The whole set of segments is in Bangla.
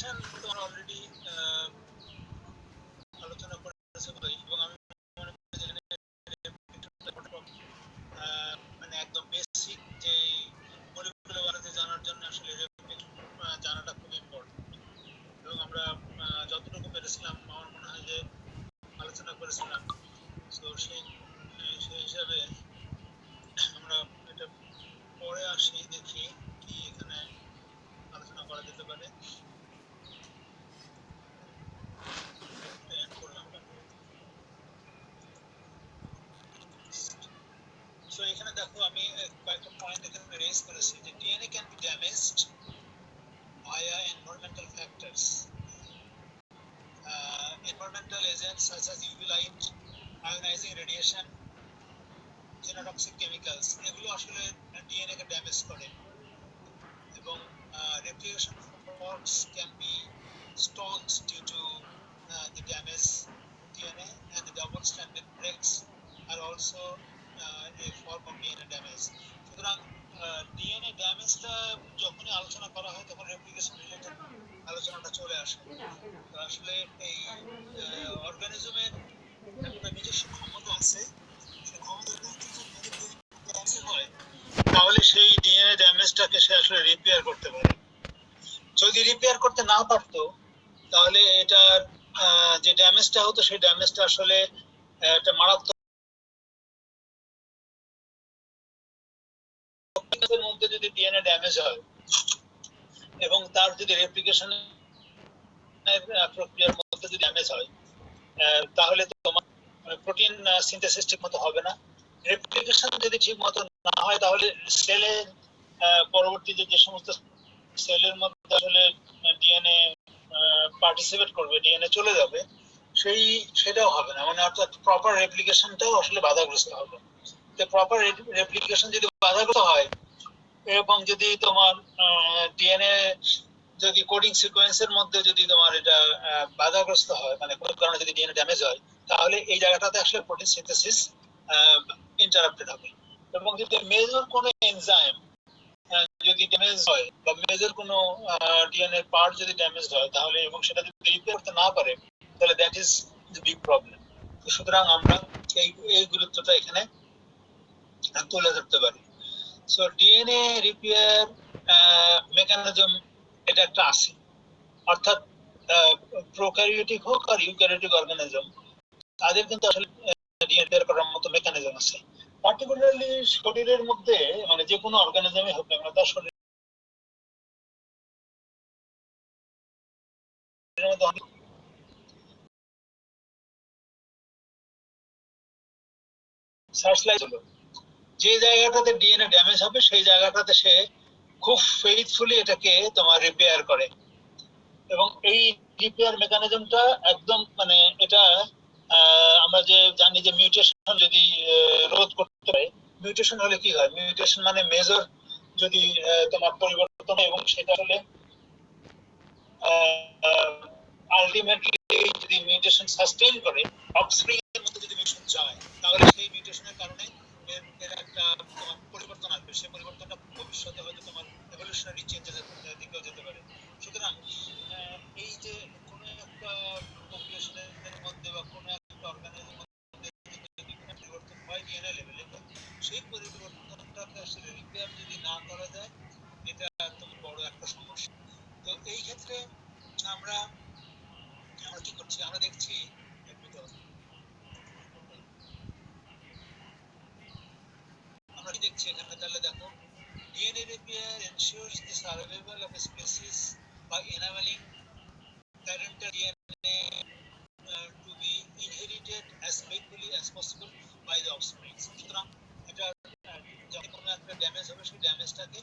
রেডিয়েশন তো অলরেডি আলোচনা করেছে ভাই, এবং আমি মনে করি যে মানে একদম বেসিক যে মলিকুলার বায়োলজি জানার জন্য আসলে জানাটা খুব ইম্পর্টেন্ট। এবং আমরা যতটুকু পেরেছিলাম আমার মনে হয় যে আলোচনা করেছিলাম। তো সেই হিসাবে আমরা এটা পরে আসি, দেখি কি এখানে আলোচনা করা যেতে পারে। সো এখানে দেখো আমি কয়েকটা পয়েন্ট এখানে রেজ করেছি যে DNA can be damaged via environmental factors. Environmental agents such as UV light, ionizing radiation, genotoxic chemicals এগুলো আসলে ডিএনএ কে ড্যামেজ করে, এবং replication forks can be stalled due to the damaged DNA, and the double-stranded breaks are also a form of DNA damage. সুতরাং ডিএনএ ড্যামেজটা যখনই আলোচনা করা হয় তখন রেপ্লিকেশন রিলেটেড আলোচনাটা চলে আসে। তো আসলে এই অর্গানিজমের একটা নিজস্ব ক্ষমতা আছে, সেই ক্ষমতাটা হচ্ছে যে যদি ড্যামেজ হয় তাহলে সেই ডিএনএ ড্যামেজটাকে সে আসলে রিপেয়ার করতে পারে। যদি রিপেয়ার করতে না পারতো তাহলে এটা যে ড্যামেজটা হতো সেই ড্যামেজটা আসলে একটা মারাত্মক মধ্যে যদি ডিএনএ ড্যামেজ হয় এবং তার যদি রেপ্লিকেশন প্রক্রিয়ার মধ্যে যদি ড্যামেজ হয় তাহলে তো তোমার প্রোটিন সিনথেসিস ঠিক মতো হবে না। রেপ্লিকেশন যদি ঠিক মতো না হয় তাহলে সেলে পরবর্তী যে সমস্ত সেলের মধ্যে আসলে ডিএনএ পার্টিসিপেট করবে, ডিএনএ চলে যাবে, সেটাও হবে না, মানে অর্থাৎ প্রপার রেপ্লিকেশনটাও আসলে বাধাগ্রস্ত হবে। তো প্রপার রেপ্লিকেশন যদি বাধাগ্রস্ত হয় এবং যদি তোমার ডিএনএ যদি কোডিং সিকোয়েন্সের মধ্যে যদি তোমার এটা বাধাগ্রস্ত হয়, মানে কোনো কারণে যদি ডিএনএ ড্যামেজ হয়, তাহলে এই জায়গাটাতে আসলে প্রোটিন সিনথেসিস ইন্টারাপ্টেড হবে। এবং যদি মেজর কোনো এনজাইম যদি ড্যামেজ হয় বা মেজর কোনো ডিএনএ পার্ট যদি ড্যামেজ হয় তাহলে, এবং সেটা যদি রিপেয়ার করতে না পারে, তাহলে that is the big problem. সুতরাং আমরা এই গুরুত্বটা এখানে তুলে ধরতে পারি। সো ডিএনএ রিপেয়ার মেকানিজম এটা একটা আছে, অর্থাৎ প্রোক্যারিওটিক হোক আর ইউক্যারিওটিক অর্গানিজম, তাদের কিন্তু আসলে ডিএনএ রিপেয়ার করার মতো মেকানিজম আছে। পার্টিকুলারলি শরীরের মধ্যে, মানে যে কোনো অর্গানিজমই হোক না, তার শরীরের মধ্যে সার্চলাইট হলো যে জায়গাটাতে ডিএনএ ড্যামেজ হবে সেই জায়গাটাতে সে খুব ফেইথফুলি এটাকে তোমার রিপেয়ার করে, এবং এই রিপেয়ার মেকানিজমটা একদম মানে এটা আমরা যে জানি যে মিউটেশন যদি রোধ করতে পারে, মিউটেশন হলে কি হয়, মিউটেশন মানে মেজর যদি তোমার পরিবর্তন, এবং সেটা হলে আলটিমেটলি যদি মিউটেশন সাস্টেইন করে, অফস্প্রিং এর মধ্যে যদি মিউটেশন যায়, তাহলে সেই মিউটেশনের কারণে এর একটা তোমার পরিবর্তন আসবে, সেই পরিবর্তনটা ভবিষ্যতে হয়তো তোমার এভলিউশনারি চেঞ্জের দিকেও যেতে পারে। সুতরাং এই যে কোনো একটা পপুলেশনের মধ্যে বা কোনো একটা অর্গানিজমের মধ্যে যদি কোনো পরিবর্তন হয় ডিএনএ লেভেলে, সেই পরিবর্তনটাকে আসলে রিপেয়ার যদি না করা যায়, এটা একদম বড় একটা সমস্যা। তো এই ক্ষেত্রে আমরা কি করছি, আমরা দেখছি আমরা কি দেখছি এখানে, তাহলে দেখো DNA repair ensures the survival of a species by enabling parental DNA to be inherited as faithfully as possible by the offspring. সুতরাং এটা যখন কোনো একটা ড্যামেজ হবে সেই ড্যামেজটাকে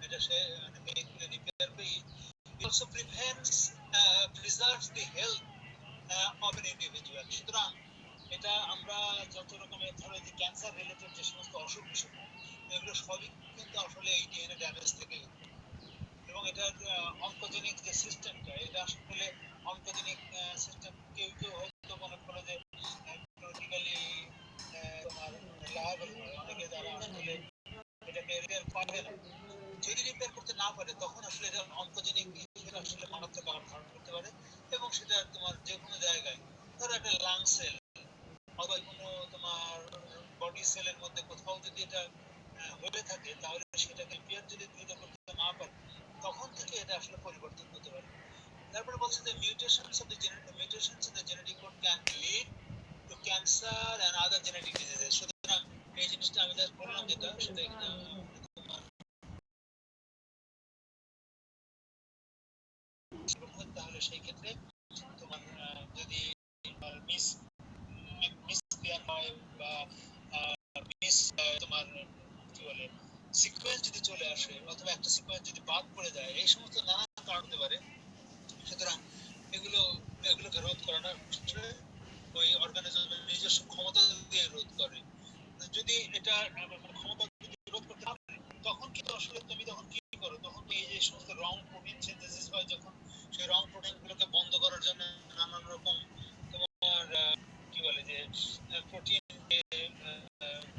এটা সে faithfully repair করে। It also preserves the health of an individual. সুতরাং এটা আমরা যত রকমের ধরো যে ক্যান্সার রিলেটেড যে সমস্ত অসুখ বিসুখ, এগুলো সবই কিন্তু আসলে এই ডিএনএ ড্যামেজ থেকে, এবং এটার অনকোজেনিক যে সিস্টেমটা, এটা আসলে অনকোজেনিক সিস্টেম কেউ কেউ হয়তো মনে করে যে ক্রিটিক্যালি তোমার লায়াবল হয়, অনেকে যারা আসলে এটাকে রিপেয়ার পারবে না, যদি রিপেয়ার করতে না পারে তখন আসলে এটা অনকোজেনিক সেটা আসলে মারাত্মক আকার ধারণ করতে পারে এবং সেটা তোমার যে কোনো জায়গায়, ধরো একটা লাং সেল অথবা কোনো তোমার বডি সেলের মধ্যে কোথাও যদি এটা হয়ে থাকে, তাহলে সেটাকে রিপেয়ার যদি দ্রুত করতে না পারে, তখন থেকে এটা আসলে পরিবর্তন হতে পারে। তারপরে বলছে যে mutations of the mutations in the genetic code can lead to cancer and other genetic diseases. সুতরাং এই জিনিসটা আমি জাস্ট বললাম যেটা, সেটা এখানে তাহলে সেই ক্ষেত্রে তোমার যদি মিস মিসক্রিয়ান হয় বা মিস তোমার কি বলে সিকোয়েন্স যদি চলে আসে অথবা একটা সিকোয়েন্স যদি বাদ পড়ে যায়, এই সমস্ত নানা কারণ হতে পারে। সুতরাং এগুলো এগুলোকে রোধ করাটা ওই অর্গানিজমের নিজস্ব ক্ষমতা দিয়ে রোধ করে। যদি এটা ক্ষমতা যদি রোধ করতে না পারে, তখন কিন্তু আসলে তুমি তখন কি করো, তখন এই যে সমস্ত রং প্রোটিন সিনথেসিস হয়, যখন সেই রং প্রোটিন গুলোকে বন্ধ করার জন্য নানান রকম তোমার কি বলে যে প্রোটিন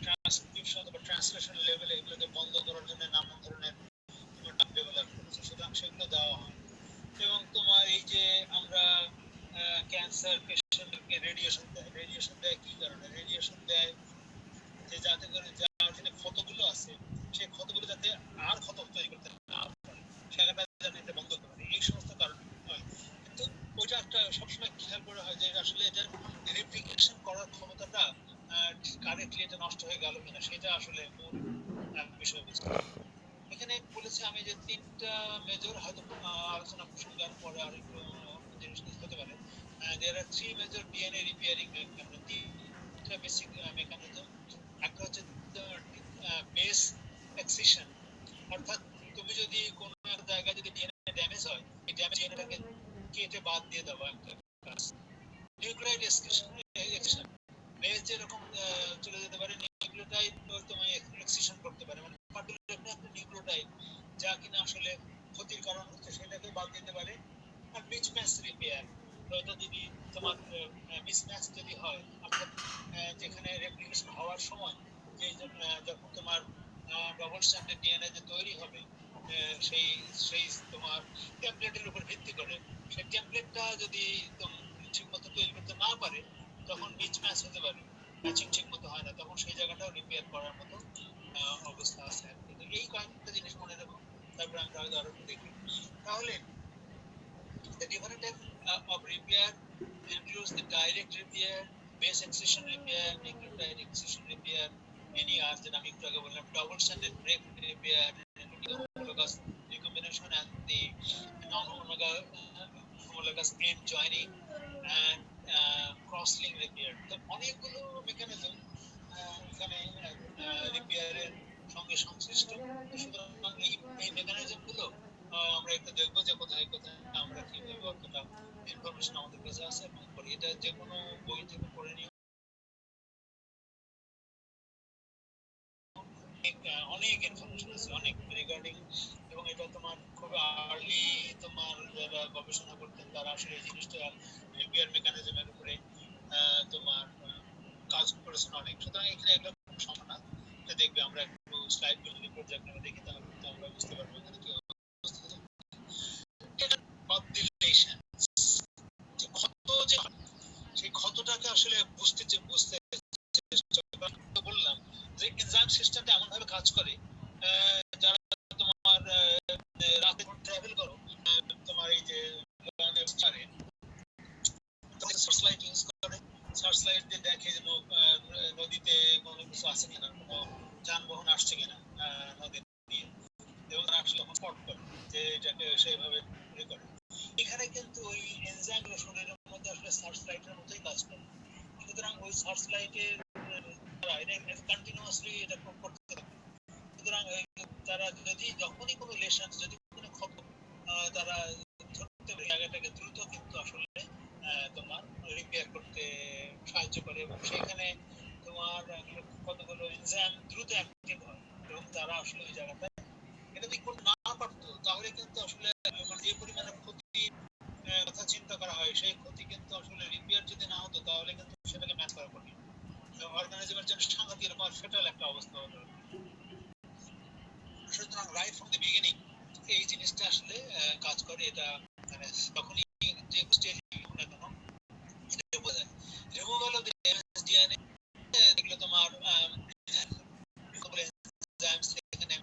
ট্রান্সক্রিপশন বা ট্রান্সলেশন লেভেলে এগুলোকে বন্ধ করার জন্য নানান ধরনের ড্রাগ ডেভেলপ করেছে, সুতরাং সেগুলো দেওয়া হয়। এবং তোমার এই যে আমরা ক্যান্সার পেশেন্টকে রেডিয়েশন দেয়, রেডিয়েশন দেয় কি কারণে? রেডিয়েশন দেয় যে যাতে করে যার যে ক্ষতগুলো আছে সেই ক্ষতগুলো যাতে আর ক্ষত তৈরি করতে না পারে, সেখানটা যাতে এটা বন্ধ করে, এই সমস্ত কারণ হয়। কিন্তু ওইটা একটা সবসময় খেয়াল করা হয় যে আসলে এটা রেপ্লিকেশন করার ক্ষমতাটা কারেক্টলি এটা নষ্ট হয়ে গেল কিনা, সেটা আসলে মূল বিষয়বস্তু। এখানে বলেছে আমি যে তিনটা মেজর হয়তো আলোচনা প্রসঙ্গের পরে আর একটু জিনিস হতে পারে। there are three major DNA repairing mechanism, তিনটা বেসিক মেকানিজম। একটা হচ্ছে বেস এক্সিশন, অর্থাৎ তুমি যদি কোনো একটা জায়গায় যদি ডিএনএ ড্যামেজ হয়, এই ড্যামেজ ডিএনএটাকে কেটে বাদ দিয়ে দেওয়া একটা কাজ। নিউক্লিয়াইড এক্সিশন, বেস যেরকম চলে যেতে পারে, নিউক্লিওটাইড তুমি এক্সিশন করতে পারে, মানে একটা নিউক্লিওটাইড যা কিনা আসলে ক্ষতির কারণ হচ্ছে সেটাকে বাদ দিতে পারে। আর মিসম্যাচ রিপেয়ার, এটা যদি তোমার মিসম্যাচ যদি হয়, অর্থাৎ যেখানে রেপ্লিকেশন হওয়ার সময় যে যখন তোমার ডবল স্ট্র্যান্ডেড ডিএনএ যে তৈরি হবে, সেই সেই তোমার টেমপ্লেটের উপর ভিত্তি করে সেই টেমপ্লেটটা যদি ঠিক মতো তৈরি করতে না পারে, তখন মিসম্যাচ হতে পারে, ম্যাচিং ঠিক মতো হয় না, তখন সেই জায়গাটাও রিপেয়ার করার মতো অবস্থা আছে। কিন্তু এই কয়েকটা জিনিস মনে রাখো, তারপরে আমরা আরো দেখি। তাহলে the different type of repair includes the direct repair, base excision repair, nucleotide excision repair, many are যেটা আমি একটু আগে বললাম, double stranded break repair, homologous recombination and the non-homologous end joining and cross-link repair. তো অনেকগুলো মেকানিজম এখানে রিপেয়ারের সঙ্গে সংশ্লিষ্ট। সুতরাং এই মেকানিজম গুলো আমরা একটু দেখবো যে কোথায় কোথায় আমরা কিভাবে কতটা ইনফরমেশন আমাদের কাছে আছে এবং করি। এটা যে কোনো বই থেকে পড়ে নিয়ে অনেক ইনফরমেশন আছে, অনেক রিগার্ডিং, এবং এটা তোমার খুব আর্লি তোমার যারা গবেষণা করতেন তারা আসলে এই জিনিসটা রিপেয়ার মেকানিজমের উপরে তোমার কাজ করেছেন অনেক। সুতরাং এখানে এগুলো সম্ভব না, এটা দেখবে আমরা একটু স্লাইড গুলো রিপোর্ট যখন দেখি তাহলে কিন্তু আমরা বুঝতে পারবো এখানে কি অবস্থা। এটা কম্পিলেশন, যে ক্ষত যে সেই ক্ষতটাকে আসলে বুঝতে বললাম যে এনজাইম সিস্টেমটা এমন ভাবে কাজ করে, যারা তোমার রাতে ট্রাভেল করো, তোমার এই যে সার্চ লাইট ইউজ করে, সার্চ লাইট দিয়ে দেখে যে নদীতে কোনো কিছু আছে কিনা, কোনো যানবাহন আসছে কিনা নদী দিয়ে, এবং আসলে স্পট করে যে এটাকে সেইভাবে করে। এখানে কিন্তু ওই এনজাইমগুলো শরীরের মধ্যে আসলে সার্চ লাইটের মতোই কাজ করে। সুতরাং ওই সার্চ লাইটের কন্টিনিউয়াসলি এটা করতে থাকে। সুতরাং তারা যদি যখনই কোনো লেশন, যদি কোনো ক্ষত তারা ধরতে পারে, জায়গাটাকে দ্রুত কিন্তু আসলে তোমার রিপেয়ার করতে সাহায্য করে, এবং সেখানে তোমার কতগুলো এনজাইম দ্রুত অ্যাক্টিভ হয় এবং তারা আসলে ওই জায়গাটা এটা যদি করতে না পারতো, তাহলে কিন্তু আসলে মানে যে পরিমাণে ক্ষতি কথা চিন্তা করা হয়, সেই ক্ষতি কিন্তু আসলে রিপেয়ার যদি না হতো তাহলে কিন্তু সেটাকে ম্যাচ করা কঠিন, অর্গানিজমের জন্য সাংঘাতিক এরকম ফেটাল একটা অবস্থা হতো। সুতরাং রাইট ফ্রম দ্য বিগিনিং এই জিনিসটা আসলে কাজ করে। এটা মানে তখনই যে স্টেজ না কেন এটা বোঝা যায়। Removal of the damage DNA এগুলো তোমার এনজাইমস এখানে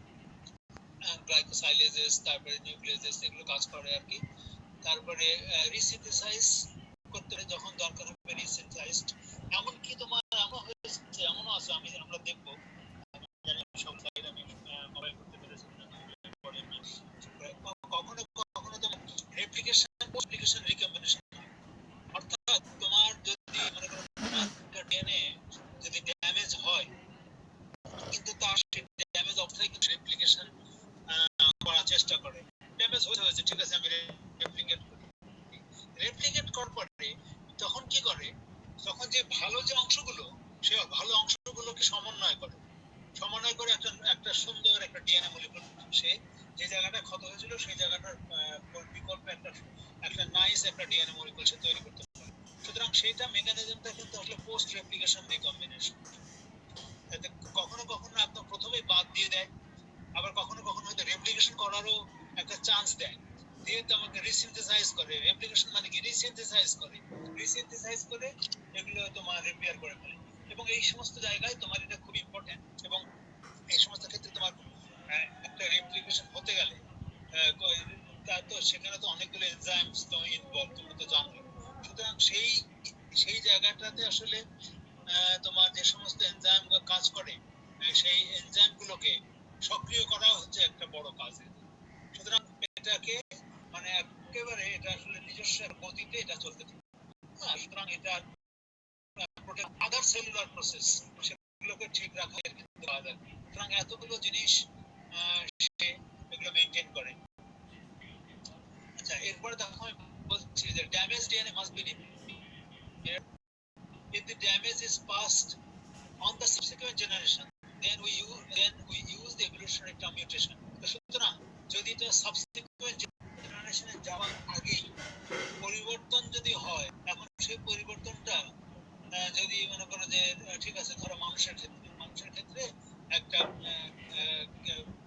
গ্লাইকোসাইলেজেস, তারপরে নিউক্লিয়েজেস এগুলো কাজ করে আর কি। তারপরে রিসিনথেসাইজ করতে যখন দরকার হবে রিসিনথেসাইজড। এমনকি তোমার এমন হয়েছে, এমনও আছে আমরা দেখবো, জানি সব সাইড আমি মোবাইল করতে পেরেছি কখনো কখনো তোমার রেপ্লিকেশন পোস্টপ্লিকেশন রিকম্বিনেশন, অর্থাৎ তোমার যদি মনে করো তোমার ডিএনএ যদি ড্যামেজ হয় কিন্তু তার সেই ড্যামেজ অবস্থায় কিন্তু রেপ্লিকেশন করার চেষ্টা করে। ড্যামেজ হয়েছে ঠিক আছে, আমি রেপ্লিকেট করি। রেপ্লিকেট করার পরে তখন কি করে, তখন যে ভালো যে অংশগুলো সে ভালো অংশগুলোকে সমন্বয় করে, সমন্বয় করে একটা সুন্দর একটা ডিএনএ মলিকুল সে যে জায়গাটা ক্ষত হয়েছিল সেই জায়গাটার বিকল্প একটা নাইস একটা ডিএনএ মলিকুল সে তৈরি করতে পারে। সুতরাং সেইটা মেকানিজমটা কিন্তু আসলে পোস্ট রেপ্লিকেশন রিকম্বিনেশন। কখনো কখনো একদম প্রথমেই বাদ দিয়ে দেয়, আবার কখনো কখনো হয়তো রেপ্লিকেশন করারও একটা চান্স দেয়, দিয়ে তোমাকে রিসিনথেসাইজ করে। রেপ্লিকেশন মানে কি, রিসিনথেসাইজ করে, রিসিনথেসাইজ করে এগুলো তোমার রিপেয়ার করে ফেলে। এবং এই সমস্ত জায়গায় তোমার এটা খুব ইম্পর্টেন্ট। এবং এই সমস্ত ক্ষেত্রে তোমার একটা রেপ্লিকেশন হতে গেলে তা তো সেখানে তো অনেকগুলো এনজাইমস তো ইনভলভ, তুমি তো জানো। সুতরাং সেই জায়গাটাতে আসলে তোমার যে সমস্ত এনজাইম কাজ করে সেই এনজাইম গুলোকে সক্রিয় করা হচ্ছে একটা বড় কাজ। সুতরাং এটাকে মানে একেবারে এটা আসলে নিজস্ব গতিতে এটা চলতে থাকে। সুতরাং এটা আদার সেলুলার প্রসেস সেগুলোকে ঠিক রাখা এর কিন্তু কাজ আর কি। সুতরাং এতগুলো জিনিস সে এগুলো মেনটেন করে। আচ্ছা, এরপরে দেখো আমি বলছি যে damage DNA must be repaired. If the damage is passed on the subsequent generation, then we use the evolutionary term mutation. সুতরাং যদি এটা সাবসিকুয়েন্ট জেনারেশনে যাওয়ার আগেই পরিবর্তন যদি হয়, এখন সেই পরিবর্তনটা যদি মনে করো যে ঠিক আছে, ধরো মানুষের ক্ষেত্রে একটা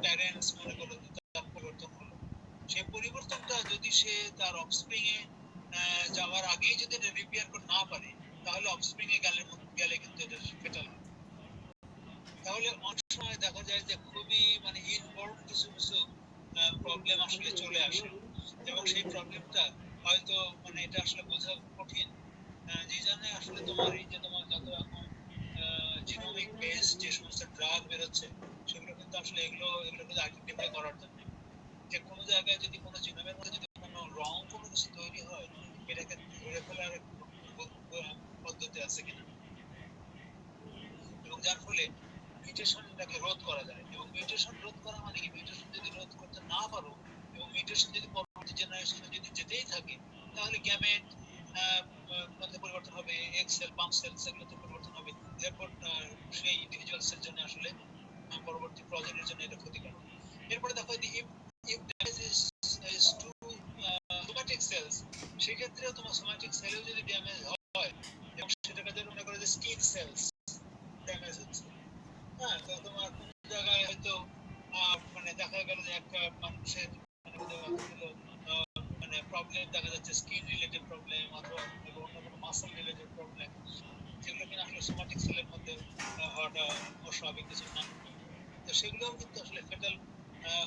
প্যারেন্টস মনে করো তার পরিবর্তন হলো, সেই পরিবর্তনটা যদি সে তার অফস্প্রিং এ যাওয়ার আগেই যদি এটা রিপেয়ার করতে না পারে, তাহলে অফস্প্রিং এ গেলে কিন্তু এটা ফেটাল। তাহলে অনেক সময় দেখা যায় যে খুবই মানে ইনবর্ন কিছু কিছু প্রবলেম আসলে চলে আসে, এবং সেই প্রবলেমটা হয়তো মানে এটা আসলে বোঝা কঠিন। যে জন্য আসলে তোমার এই যে তোমার যত এখন জিনোমিক বেস যে সমস্ত ড্রাগ বেরোচ্ছে, সেগুলো কিন্তু আসলে এগুলোকে আইডেন্টিফাই করার জন্য যে কোনো জায়গায় যদি কোনো জিনোমের মধ্যে যদি কোনো রং কোনো কিছু তৈরি হয়, এটাকে ধরে ফেলার পদ্ধতি আছে কিনা, এবং যার ফলে মিউটেশনটাকে রোধ করা যায়। এবং মিউটেশন রোধ করা মানে কি, মিউটেশন যদি রোধ করতে না পারো এবং মিউটেশন যদি পরবর্তী জেনারেশনে যদি যেতেই থাকে, তাহলে গ্যামেট মধ্যে পরিবর্তন হবে, এক্স সেল পাম্প সেল সেগুলোতে পরিবর্তন হবে। এরপর সেই ইন্ডিভিজুয়ালসের জন্য আসলে পরবর্তী প্রজন্মের জন্য এটা ক্ষতিকারক। এরপরে দেখো if damage is to somatic cells, সেক্ষেত্রেও তোমার সোমাটিক সেলেও যদি ড্যামেজ হয়, এবং সেটাকে যদি মনে করো যে স্কিন সেলস ড্যামেজ হচ্ছে, হ্যাঁ, তো তোমার কোন জায়গায় হয়তো মানে দেখা গেল যে একটা মানুষের মানে প্রবলেম দেখা যাচ্ছে, স্কিন রিলেটেড প্রবলেম অথবা অন্য কোনো মাসল রিলেটেড প্রবলেম, যেগুলো কিনা আসলে সোমাটিক সেলের মধ্যে হওয়াটা অস্বাভাবিক কিছু না। তো সেগুলোও কিন্তু আসলে ফেটাল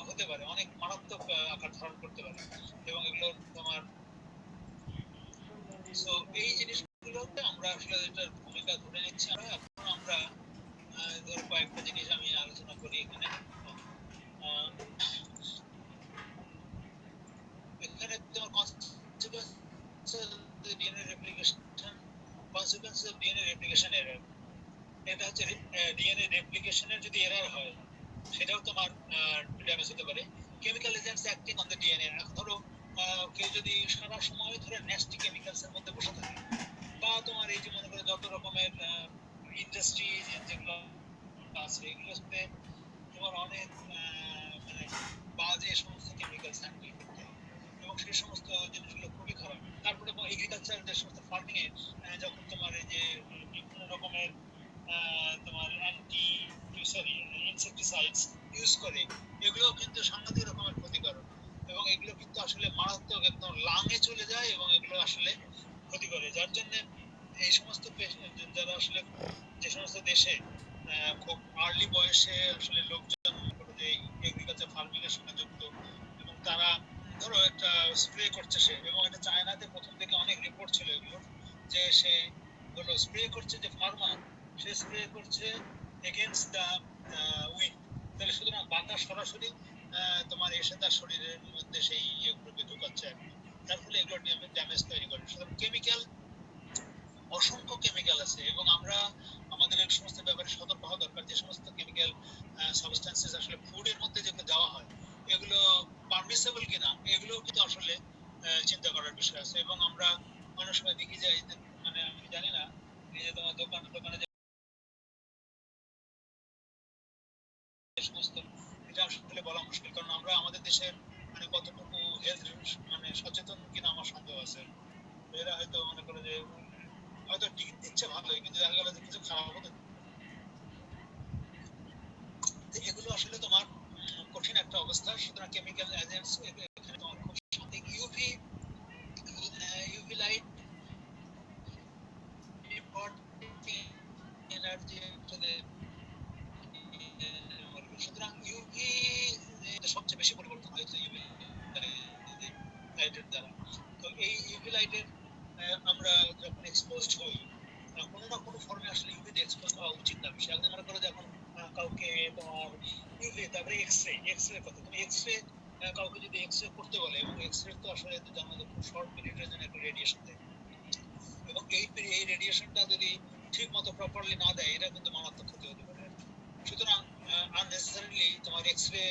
হতে পারে, অনেক মারাত্মক আকার ধারণ করতে পারে। এবং এগুলো তোমার সো এই জিনিসগুলোতে আমরা আসলে এটার ভূমিকা ধরে নিচ্ছি। এখন আমরা ধর কয়েকটা জিনিস আমি আলোচনা করি এখানে। এখানে তোমার DNA replication, consequence of DNA replication error. এটা হচ্ছে ডিএনএ রেপ্লিকেশনের যদি এরর হয়, সেটাও তোমার ড্যামেজ হতে পারে। Chemical agents acting on the DNA, ধরো কেউ যদি সারা সময় ধরে ন্যাস্টি কেমিক্যালস এর মধ্যে বসে থাকে, বা তোমার এই যে মনে করো যত রকমের ইন্ডাস্ট্রি যেগুলো আছে এগুলোতে তোমার অনেক মানে বাজে সমস্ত কেমিক্যালস হ্যান্ডেল করতে হয়, এবং সেই সমস্ত জিনিসগুলো খুবই খারাপ। তারপরে এগ্রিকালচার যে সমস্ত ফার্মিং এ যখন তোমার এই যে বিভিন্ন রকমের তোমার ইনসেক্টিসাইডস ইউজ করে, এগুলোও কিন্তু সাংঘাতিক রকমের ক্ষতিকারক। এবং এগুলো কিন্তু আসলে মারাত্মক একদম লাঙে চলে যায় এবং এগুলো আসলে ক্ষতি করে, যার জন্য এই সমস্ত যারা আসলে যে সমস্ত দেশে খুব আর্লি বয়সে আসলে লোকজন যে এগ্রিকালচার ফার্মিং এর সঙ্গে যুক্ত এবং তারা ধরো একটা স্প্রে করছে সে, এবং এটা চায়নাতে প্রথম থেকে অনেক রিপোর্ট ছিল এগুলো, যে সে হলো স্প্রে করছে, যে ফার্মার সে স্প্রে করছে এগেইনস্ট দা উইন্ড, তাহলে সুতরাং বাতাস সরাসরি তোমার এসে তার শরীরের মধ্যে সেই ইয়েগুলোকে ঢুকাচ্ছে আর কি, তার ফলে এগুলো ড্যামেজ তৈরি করে। সুতরাং কেমিক্যাল, অসংখ্য কেমিক্যাল আছে এবং আমরা আমাদের এই সমস্ত ব্যাপারে সতর্ক হওয়া দরকার। যে সমস্ত কেমিক্যাল সাবস্টেন্সেস আসলে ফুডের মধ্যে যেগুলো দেওয়া হয় এগুলো পারমিসেবল কিনা এগুলো কিন্তু আসলে চিন্তা করার বিষয় আছে। এবং আমরা অনেক সময় দেখি যে মানে আমি জানি না, এই যে তোমার দোকানে দোকানে যে সমস্ত, এটা আসলে বলা মুশকিল, কারণ আমরা আমাদের দেশের মানে কতটুকু হেলথ মানে সচেতন কিনা আমার সন্দেহ আছে। এরা হয়তো মনে করে যে হয়তো দিচ্ছে ভালোই, কিন্তু দেখা গেল যে কিছু খারাপ হতে, এগুলো আসলে তোমার কঠিন একটা অবস্থা। সুতরাং কেমিক্যাল এজেন্টস এখানে তোমার খুব সাথে ইউভি ইউভি লাইট এনার্জি, সুতরাং ইউভি সবচেয়ে বেশি পরিবর্তন হয়েছে ইউভি লাইটের দ্বারা। তো এই ইউভি লাইটের আমরা যখন এক্সপোজড হই কোনো না কোনো ফর্মে আসলে ইউভিতে এক্সপোজ হওয়া উচিত না। বিষয় আপনি মনে করো যখন কাউকে তোমার ইউভি, তারপরে এক্সরে, এক্সরে কথা, তুমি এক্সরে কাউকে যদি এক্সরে করতে বলে, এবং এক্সরে তো আসলে জানা যায় খুব শর্ট পিরিয়ডের জন্য একটা রেডিয়েশন দেয়, এবং এই রেডিয়েশনটা যদি ঠিক মতো প্রপারলি না দেয় এটা কিন্তু মারাত্মক ক্ষতি হতে পারে। সুতরাং আননেসেসারিলি তোমার এক্সরে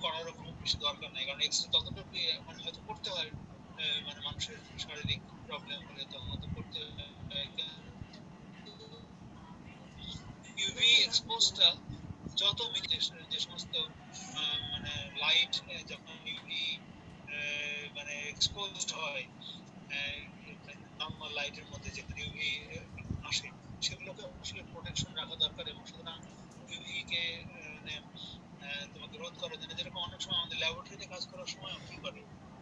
করারও খুব বেশি দরকার নেই, কারণ এক্সরে ততটুকু মানে হয়তো করতে হয় মানে মানুষের শারীরিক প্রবলেম হলে তখন তো করতে হয়। ইউভি এক্সপোজটা যত যে সমস্ত মানে লাইট যখন ইউভি মানে এক্সপোজড হয় নর্মাল লাইটের মধ্যে যেখানে ইউভি আসে, সেগুলোকে আসলে প্রোটেকশন রাখা দরকার। এবং সুতরাং ইউভি কে মানে তোমাকে রোধ করার জন্য, যেরকম অনেক সময় আমাদের ল্যাবরেটরিতে কাজ করার সময় কি করে,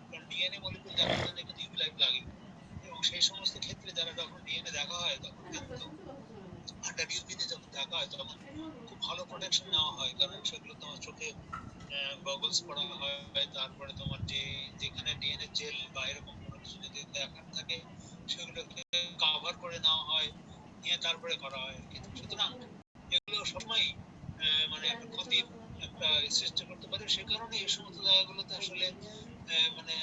কারণ ডিএনএ মলিকুল দেখার জন্য কিন্তু ইউভি লাইট লাগে, এবং সেই সমস্ত ক্ষেত্রে যারা যখন ডিএনএ দেখা হয় তখন কিন্তু আন্ডার ইউভিতে যখন দেখা হয় তখন খুব ভালো প্রোটেকশন নেওয়া হয়, কারণ সেগুলো তোমার চোখে গগলস পরানো হয়, তারপরে তোমার যে যেখানে ডিএনএ জেল বা এরকম কোনো কিছু যদি দেখার থাকে সেগুলোকে কভার করে নেওয়া হয়, নিয়ে তারপরে করা হয়। কিন্তু সুতরাং এগুলো সবসময় মানে একটা ক্ষতির একটা সৃষ্টি করতে পারে, সে কারণে এই সমস্ত জায়গাগুলোতে আসলে মানে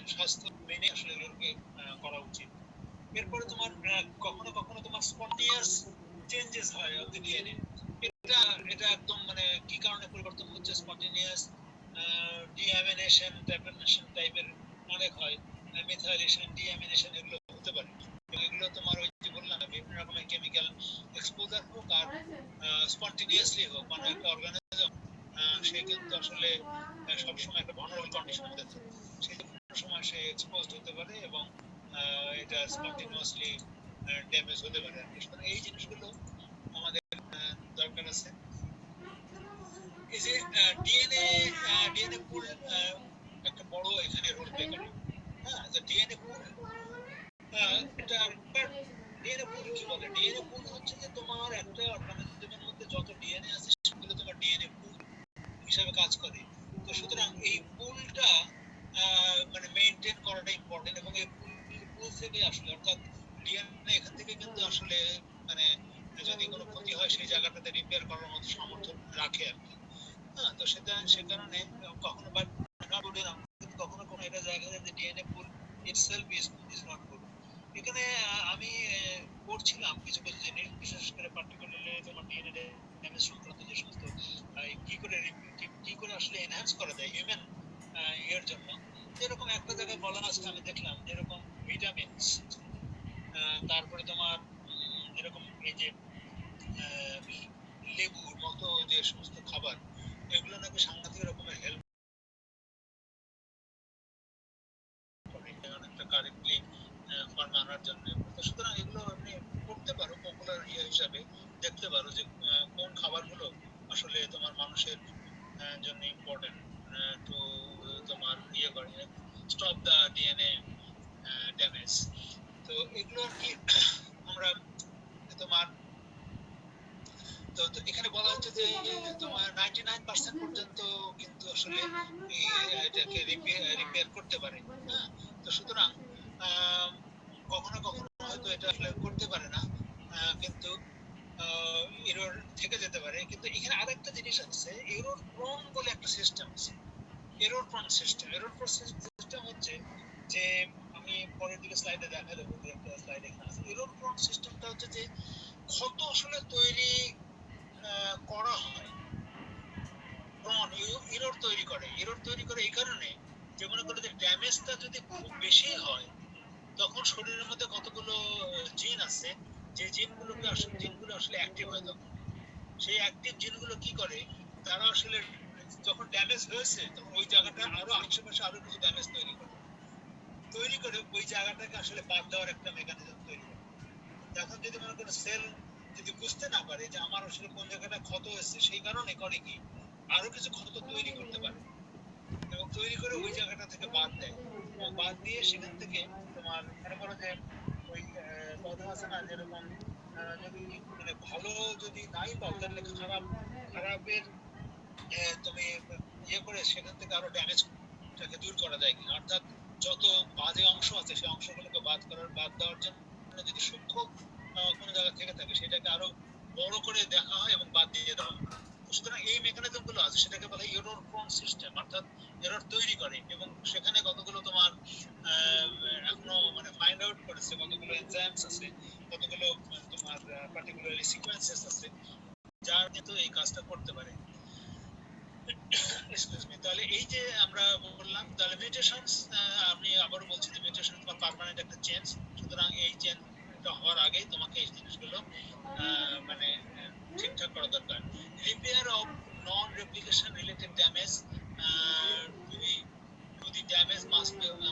স্বাস্থ্য মেনে আসলে এগুলোকে করা উচিত। এরপরে তোমার কখনো কখনো তোমার স্পন্টেনিয়াস চেঞ্জেস হয় অফ দ্য ডিএনএ। এটা এটা একদম মানে কি কারণে পরিবর্তন হচ্ছে, স্পন্টেনিয়াস ডিঅ্যামিনেশন টাইপের অনেক হয়, মিথাইলেশন ডিঅ্যামিনেশন এগুলো হতে পারে। এগুলো তোমার ওই যে বললাম বিভিন্ন রকমের কেমিক্যাল এক্সপোজার হোক আর স্পন্টেনিয়াসলি হোক, মানে একটা অর্গানিজম সে কিন্তু আসলে সবসময় একটা ভালনারেবল কন্ডিশনের মধ্যে থাকে, সেই সময় সে এক্সপোজড হতে পারে এবং এটা স্পন্টেনিয়াসলি ড্যামেজ হতে পারে। এই জিনিসগুলো আমাদের দরকার আছে। এই যে ডিএনএ ডিএনএ পুল একটা বড় এখানে রোল প্লে করে। হ্যাঁ, তো ডিএনএ পুল এটা ডিএনএ পুল কি বলে, ডিএনএ পুল হচ্ছে যে তোমার একটা অর্গানিজমের মধ্যে যত ডিএনএ আছে সেগুলো তোমার ডিএনএ পুল হিসাবে কাজ করে। তো সুতরাং এই পুলটা মানে মেইনটেইন করাটা ইম্পর্টেন্ট, এবং এই পুল থেকে আসলে অর্থাৎ ডিএনএ এখান থেকে কিন্তু আসলে মানে যদি কোনো ক্ষতি হয় সেই জায়গাটাতে রিপেয়ার করার মতো সামর্থ্য রাখে আর কি। হ্যাঁ, তো সেটা সে কারণে কখনো বা নট গুড এনাফ, কিন্তু কখনো কোনো এটা জায়গা যে DNA pool itself is not good. এখানে আমি পড়ছিলাম কিছু কিছু জিনিস, বিশেষ করে পার্টিকুলারলি তোমার ডিএনএ ড্যামেজ সংক্রান্ত যে সমস্ত কি করে কি করে আসলে এনহ্যান্স করা যায় হিউম্যান ইয়ের জন্য। যেরকম একটা জায়গায় বলা আছে আমি দেখলাম, যেরকম ভিটামিনস, তারপরে তোমার যেরকম এই যে লেবুর মতো যে সমস্ত খাবার, এগুলো নাকি সাংঘাতিক রকমের হেল্প করে অনেকটা কারেক্টলি ফর্মে আনার জন্য। তো সুতরাং এগুলো আপনি করতে পারো পপুলার ইয়ে হিসাবে, দেখতে পারো যে কোন খাবারগুলো আসলে তোমার মানুষের জন্য ইম্পর্টেন্ট টু তোমার ইয়ে করে স্টপ দ্য ডিএনএ ড্যামেজ। তো এগুলো আর কি আমরা তোমার তো এখানে বলা হচ্ছে যে তোমার 99% পর্যন্ত কিন্তু আসলে এটাকে রিপেয়ার করতে পারে। হ্যাঁ, তো সুতরাং কখনো কখনো হয়তো এটা আসলে করতে পারে না, কিন্তু এরর থেকে যেতে পারে। কিন্তু এখানে আরেকটা জিনিস আছে, এরর প্রোন বলে একটা সিস্টেম আছে। এরর প্রোন সিস্টেম হচ্ছে যে আমি পরের দিকে স্লাইডে দেখা দেবো, যে একটা স্লাইড এখানে আছে। এরর প্রোন সিস্টেমটা হচ্ছে যে ক্ষত আসলে তৈরি করা হয়, এরর তৈরি করে। এরর তৈরি করে এই কারণে যে মনে করো যে ড্যামেজটা যদি খুব বেশি হয়, তখন শরীরের মধ্যে কতগুলো জিন আছে, যে জিনগুলো আসলে অ্যাক্টিভ হয়। তখন সেই অ্যাক্টিভ জিনগুলো কি করে, তারা আসলে যখন ড্যামেজ হয়েছে তখন ওই জায়গাটা আরো আশেপাশে আরো কিছু ড্যামেজ তৈরি করে ওই জায়গাটাকে আসলে বাদ দেওয়ার একটা মেকানিজম তৈরি করে। এখন যদি মনে করো সেল যদি বুঝতে না পারে যে আমার আসলে কোন জায়গাটা ক্ষত হয়েছে, সেই কারণে করে কি আরো কিছু ক্ষত তৈরি করতে পারে এবং তৈরি করে ওই জায়গাটা থেকে বাদ দেয়, এবং বাদ দিয়ে সেখান থেকে তোমার মনে করো যে ওই কথা আছে না, যেরকম যদি মানে ভালো যদি নাই পাও, তাহলে খারাপের তুমি ইয়ে করে সেখান থেকে আরো ড্যামেজটাকে দূর করা যায় কিনা। অর্থাৎ যত বাজে অংশ আছে সেই অংশগুলোকে বাদ দেওয়ার জন্য যদি সূক্ষ্ম কোনো জায়গা থেকে থাকে, সেটাকে আরো বড় করে দেখা হয় এবং বাদ দিয়ে দেওয়া হয়। সুতরাং এই মেকানিজম গুলো আছে, সেটাকে বলা হয় এরর প্রোন সিস্টেম, অর্থাৎ এরর তৈরি করে। এবং সেখানে কতগুলো তোমার এখনো মানে ফাইন্ড আউট করেছে, কতগুলো এনজাইমস আছে, কতগুলো তোমার পার্টিকুলারলি সিকোয়েন্সেস আছে, যার কিন্তু এই কাজটা করতে পারে। তাহলে এই যে আমরা বললাম, তাহলে মিউটেশনস, আমি আবারও বলছি যে মিউটেশন তোমার পার্মানেন্ট একটা চেঞ্জ। সুতরাং এই চেঞ্জটা হওয়ার আগেই তোমাকে এই জিনিসগুলো মানে ঠিকঠাক করা দরকার। Repair of non replication related damage to the damage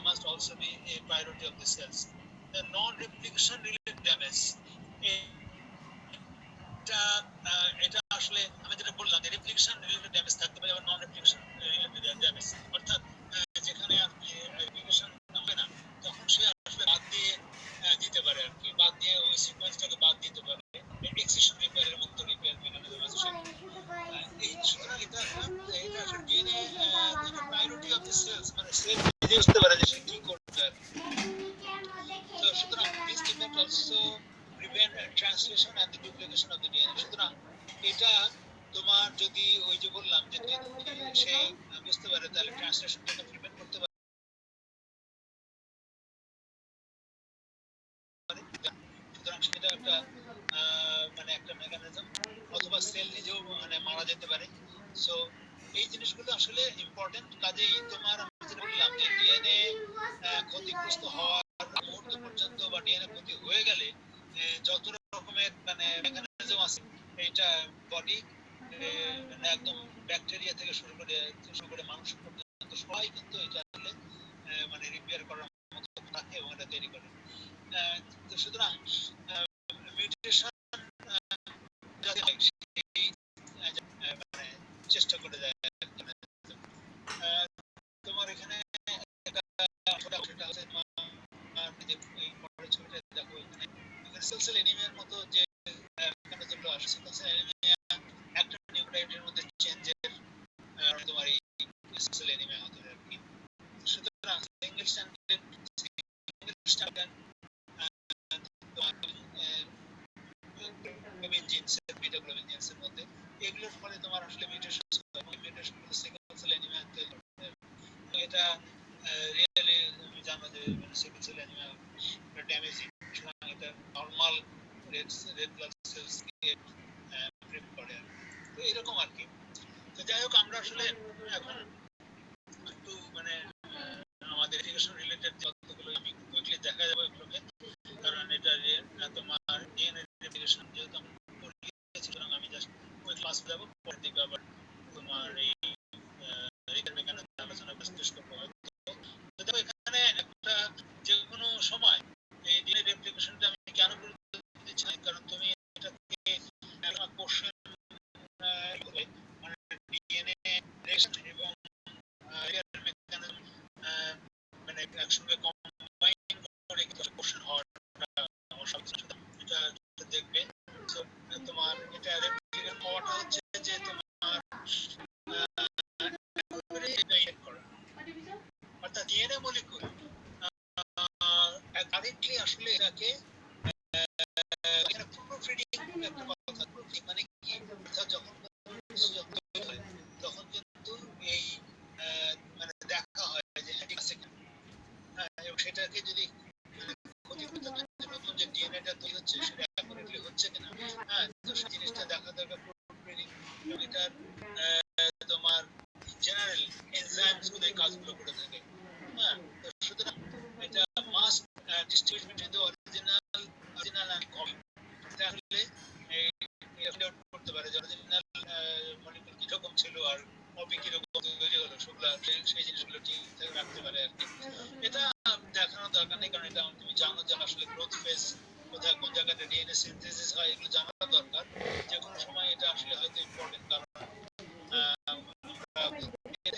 must also be a priority of the cells. The non-replication related damage, এটা আসলে আমি যেটা বললাম যে রেপ্লিকেশন রিলেটেড ড্যামেজ থাকতে পারে, আবার নন রেপ্লিকেশন রিলেটেড ড্যামেজ, অর্থাৎ যেখানে আর কি রেপ্লিকেশন হবে না, তখন সে আসলে বাদ দিয়ে দিতে পারে আর কি, বাদ দিয়ে ওই সিকোয়েন্সটাকে বাদ দিতে পারে। এক্সিশন রিপেয়ারের মতো রিপেয়ার মেকানিজম আছে সেখানে। এই সুতরাং এটা আসলে DNA priority of the cells, মানে সেল নিজে বুঝতে পারে যে সে কি করতে আর কি। So, সুতরাং this defect also prevent translation and the duplication of the DNA. সুতরাং এটা তোমার যদি ওই যে বললাম যে সে বুঝতে পারে, তাহলে ট্রান্সলেশনটাকে প্রিভেন্ট করতে পারে। সুতরাং সেটা একটা মানে একটা মেকানিজম, অথবা সেল নিজেও মানে মারা যেতে পারে। সো এই জিনিসগুলো আসলে ইম্পর্টেন্ট। কাজেই তোমার আমি যেটা বললাম যে ডিএনএ ক্ষতিগ্রস্ত হওয়ার মুহূর্ত পর্যন্ত বা ডিএনএ ক্ষতি হয়ে গেলে যত রকমের মানে মেকানিজম আছে, এটা বডি মানে একদম ব্যাকটেরিয়া থেকে শুরু করে মানুষ পর্যন্ত সবাই কিন্তু এটা আসলে মানে রিপেয়ার করার মতো থাকে এবং এটা তৈরি করে। তো সুতরাং মিউটেশন মানে চেষ্টা করে যায়। তোমার এখানে সেটা হচ্ছে ছবিটা দেখো, এখানে সেল এনিমিয়ার মতো যে মেকানিজমগুলো আসে, সেল এনিমিয়া একটা নিউক্লিওটাইডের মধ্যে চেঞ্জের তোমার এই সেল এনিমিয়া হতে আর কি। সুতরাং সিঙ্গেল স্ট্যান্ডার্ড বিটা-গ্লোবিন জিনসের মধ্যে, এগুলোর ফলে তোমার আসলে মিউটেশন মিউটেশনগুলো সিঙ্গেল সেল এনিমিয়া তৈরি করে। এটা রিয়েলি জানো যে সিঙ্গেল সেল এনিমিয়া ড্যামেজিং। সুতরাং এটা নরমাল রেড ব্লাড সেলস কে প্রিভেন্ট করে। তো এরকম আর কি। তো যাই হোক, আমরা আসলে এখন একটু মানে আমাদের এডুকেশন রিলেটেড যতগুলো আমি কুইকলি দেখা যাবে এগুলোকে, কারণ এটা তোমার ডিএনএ রেপ্লিকেশন যেহেতু আমরা পড়িয়েছি, সুতরাং আমি জাস্ট ওই ক্লাস যাবো, পরের দিকে আবার তোমার এই রিপেয়ার মেকানিজম আলোচনা শেষ করবো। তো দেখো, এখানে একটা যে কোনো সময় এই ডিএনএ রেপ্লিকেশনটা আমি কেন গুরুত্ব দিচ্ছি, কারণ তুমি এটা থেকে কোশ্চেন মানে ডিএনএ রিঅ্যাকশন এবং মেকানিজম মানে একসঙ্গে কম্বাইন করে কিছু কোশ্চেন হওয়াটা আমার সবচেয়ে এটা দেখবে। তো তোমার এটা রেপ্লিকেশন হওয়াটা হচ্ছে যে তোমার অর্থাৎ ডিএনএ মলিকুল ডাইরেক্টলি আসলে এটাকে এখানে প্রুফ রিডিং একটা কথা, প্রুফ মানে কি, অর্থাৎ যখন তখন কিন্তু এই মানে দেখা হয় যে ঠিক আছে এবং সেটাকে যদি মানে ক্ষতি করতে হয়, নতুন যে ডিএনএটা তৈরি হচ্ছে সেটা অ্যাকুরেটলি হচ্ছে কিনা, হ্যাঁ, তো সেই জিনিসটা দেখা দরকার প্রুফ রিডিং। এবং এটার তোমার জেনারেল এনজাইমস গুলো এই কাজগুলো করে থাকে, হ্যাঁ। তো সুতরাং এটা must distinguish between the original and copy. এটা আসলে ফাইন্ড আউট করতে পারে যে অরিজিনাল মলিকুল কিরকম ছিল আর কপি কিরকম তৈরি হলো, সেগুলো সেই জিনিসগুলো ঠিক রাখতে পারে আর কি। এটা দেখানোর দরকার নেই, কারণ এটা তুমি জানো যে আসলে গ্রোথ ফেজ কোথায় কোন জায়গাতে ডিএনএ সিনথেসিস হয়, এগুলো জানাটা দরকার। যে কোনো সময় এটা আসলে হয়তো ইম্পর্টেন্ট, কারণ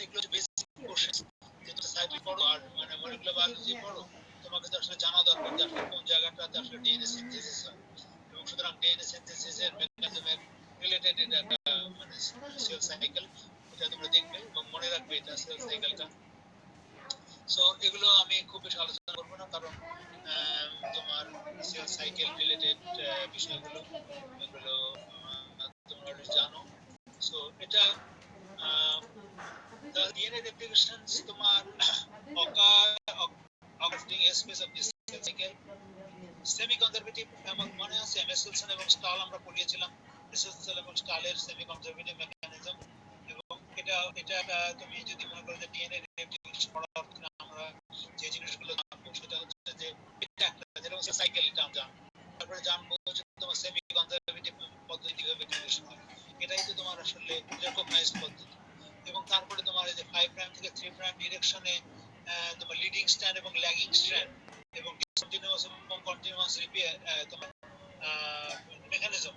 এগুলো বেসিক কোশ্চেন। যেহেতু সাইকেল পড়ো আর মানে মলিকুলার বায়োলজি পড়ো, তোমাকে তো আসলে জানা দরকার যে আসলে কোন জায়গাটাতে আসলে ডিএনএ সিনথেসিস হয়। এবং সুতরাং ডিএনএ সিনথেসিসের মেকানিজমের রিলেটেড এটা একটা মানে সেল সাইকেল, এটা তোমরা দেখবে এবং মনে রাখবে এটা সেল সাইকেলটা। সো এগুলো আমি খুব বেশি আলোচনা করবো না, কারণ তোমার সেল সাইকেল রিলেটেড বিষয়গুলো এগুলো তোমরা অলরেডি জানো। সো এটা the DNA replications তোমার occurring space of this cell cycle semi conservative, আমার মনে আছে মেসেলসন এবং স্টাল আমরা পড়িয়েছিলাম, মেসেলসন এবং স্টালের সেমি কনজারভেটিভ মেকানিজম। এবং এটা তুমি যদি মনে করো যে ডিএনএ রেপ্লিকেশন করার অর্থে আমরা যে জিনিসগুলো জানবো সেটা হচ্ছে যে এটা একটা যেরকম সাইকেল, এটা আমরা জানবো। তারপরে জানবো যে তোমার সেমি কনজারভেটিভ পদ্ধতি কিভাবে রেপ্লিকেশন হয়, এটাই তো তোমার আসলে রেকগনাইজড পদ্ধতি। এবং তারপরে তোমার এই যে 5 প্রাইম থেকে 3 প্রাইম ডিরেকশনে তোমার লিডিং স্ট্র্যান্ড এবং ল্যাগিং স্ট্র্যান্ড এবং ডিসকন্টিনিউয়াস এবং কন্টিনিউয়াস রিপেয়ার তোমার মেকানিজম